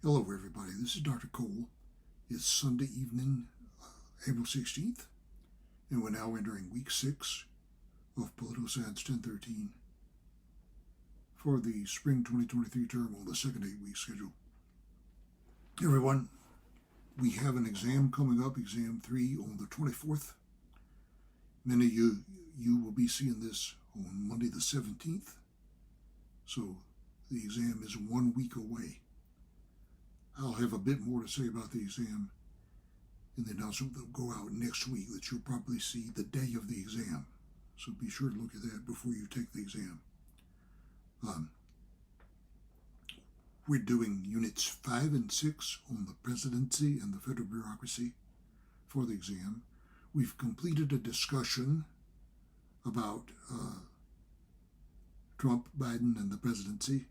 Hello everybody, this is Dr. Cole. It's Sunday evening, April 16th, and we're now entering week 6 of Political Science 1013 for the spring 2023 term on the second 8-week schedule. Everyone, we have an exam coming up, exam 3 on the 24th. Many of you will be seeing this on Monday the 17th, so the exam is 1 week away. I'll have a bit more to say about the exam in the announcement that will go out next week that you'll probably see the day of the exam. So be sure to look at that before you take the exam. We're doing units 5 and 6 on the presidency and the federal bureaucracy for the exam. We've completed a discussion about Trump, Biden, and the presidency.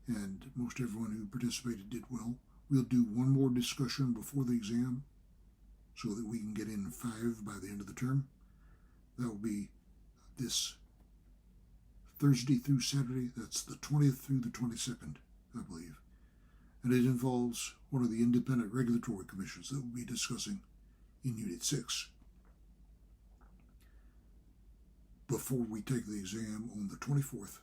And most everyone who participated did well. We'll do one more discussion before the exam so that we can get in 5 by the end of the term. That will be this Thursday through Saturday. That's the 20th through the 22nd, I believe. And it involves one of the independent regulatory commissions that we'll be discussing in Unit 6. Before we take the exam on the 24th,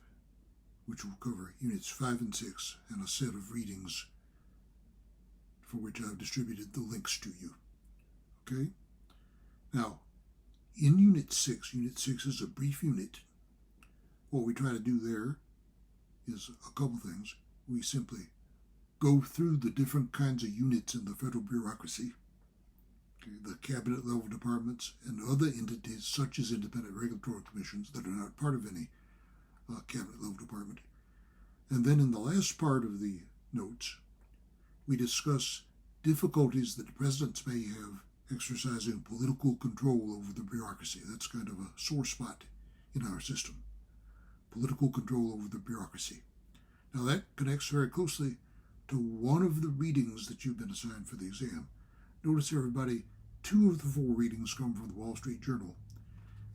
which will cover units 5 and 6 and a set of readings for which I've distributed the links to you. Okay? Now, in Unit 6 is a brief unit. What we try to do there is a couple things. We simply go through the different kinds of units in the federal bureaucracy, okay, the cabinet level departments and other entities such as independent regulatory commissions that are not part of any cabinet level department. And then in the last part of the notes, we discuss difficulties that presidents may have exercising political control over the bureaucracy. That's kind of a sore spot in our system. Political control over the bureaucracy. Now that connects very closely to one of the readings that you've been assigned for the exam. Notice everybody, 2 of the 4 readings come from the Wall Street Journal.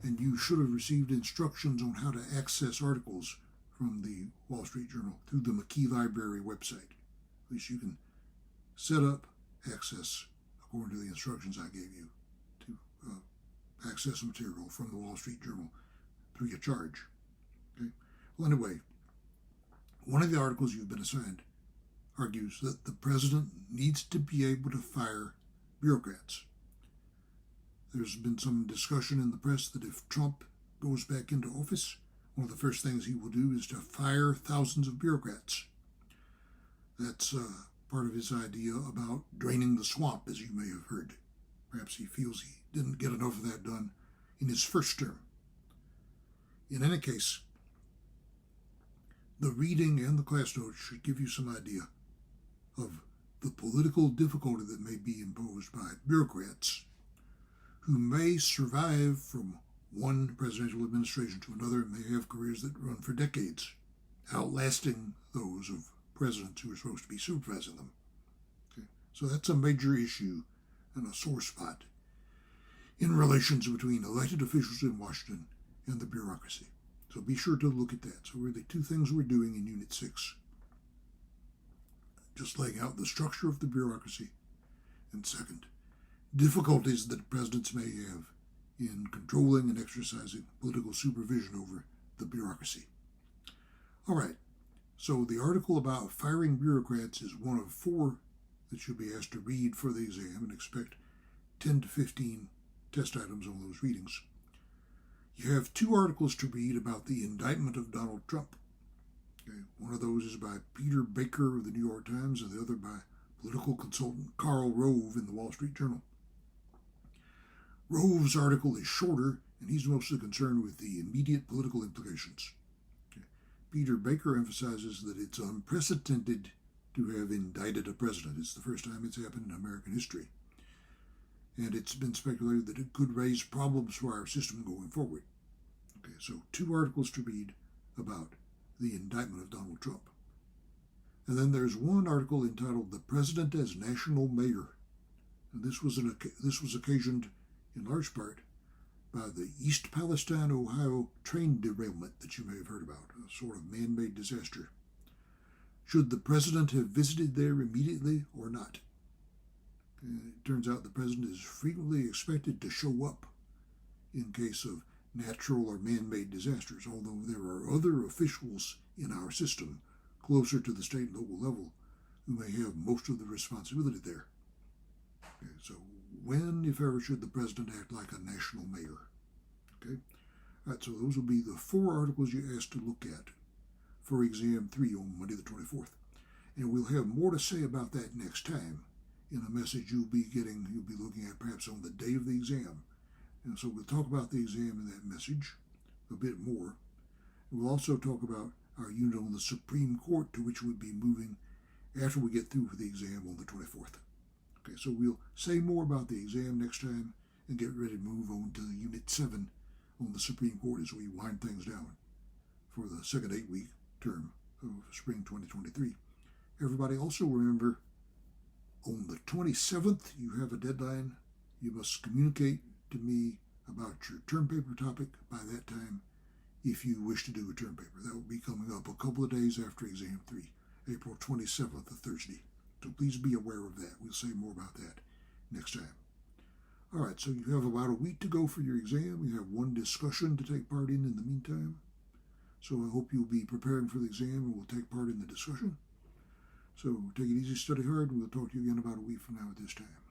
And you should have received instructions on how to access articles from the Wall Street Journal through the McKee Library website, which you can set up, access, according to the instructions I gave you, to access material from the Wall Street Journal free of charge. Okay? Well, anyway, one of the articles you've been assigned argues that the president needs to be able to fire bureaucrats. There's been some discussion in the press that if Trump goes back into office, one of the first things he will do is to fire thousands of bureaucrats. That's part of his idea about draining the swamp, as you may have heard. Perhaps he feels he didn't get enough of that done in his first term. In any case, the reading and the class notes should give you some idea of the political difficulty that may be imposed by bureaucrats who may survive from one presidential administration to another and may have careers that run for decades, outlasting those of presidents who are supposed to be supervising them. Okay? So that's a major issue and a sore spot in relations between elected officials in Washington and the bureaucracy. So be sure to look at that. So really 2 things we're doing in Unit 6. Just laying out the structure of the bureaucracy, and second, difficulties that presidents may have in controlling and exercising political supervision over the bureaucracy. All right, so the article about firing bureaucrats is one of 4 that you'll be asked to read for the exam, and expect 10 to 15 test items on those readings. You have 2 articles to read about the indictment of Donald Trump. Okay, one of those is by Peter Baker of the New York Times, and the other by political consultant Karl Rove in the Wall Street Journal. Rove's article is shorter, and he's mostly concerned with the immediate political implications. Okay. Peter Baker emphasizes that it's unprecedented to have indicted a president. It's the first time it's happened in American history. And it's been speculated that it could raise problems for our system going forward. Okay, so 2 articles to read about the indictment of Donald Trump. And then there's one article entitled "The President as National Mayor." And this was occasioned in large part by the East Palestine, Ohio train derailment that you may have heard about, a sort of man-made disaster. Should the president have visited there immediately or not? It turns out the president is frequently expected to show up in case of natural or man-made disasters, although there are other officials in our system closer to the state and local level who may have most of the responsibility there. Okay, so when, if ever, should the president act like a national mayor? Okay, all right, so those will be the 4 articles you're asked to look at for exam 3 on Monday the 24th. And we'll have more to say about that next time in a message you'll be looking at perhaps on the day of the exam. And so we'll talk about the exam in that message a bit more. We'll also talk about our unit on the Supreme Court, to which we'll be moving after we get through with the exam on the 24th. Okay, so we'll say more about the exam next time and get ready to move on to Unit 7 on the Supreme Court as we wind things down for the second 8-week term of spring 2023. Everybody also remember, on the 27th, you have a deadline. You must communicate to me about your term paper topic by that time if you wish to do a term paper. That will be coming up a couple of days after exam 3, April 27th, a Thursday. So please be aware of that. We'll say more about that next time. All right, so you have about a week to go for your exam. You have one discussion to take part in the meantime. So I hope you'll be preparing for the exam and will take part in the discussion. So take it easy, study hard, and we'll talk to you again about a week from now at this time.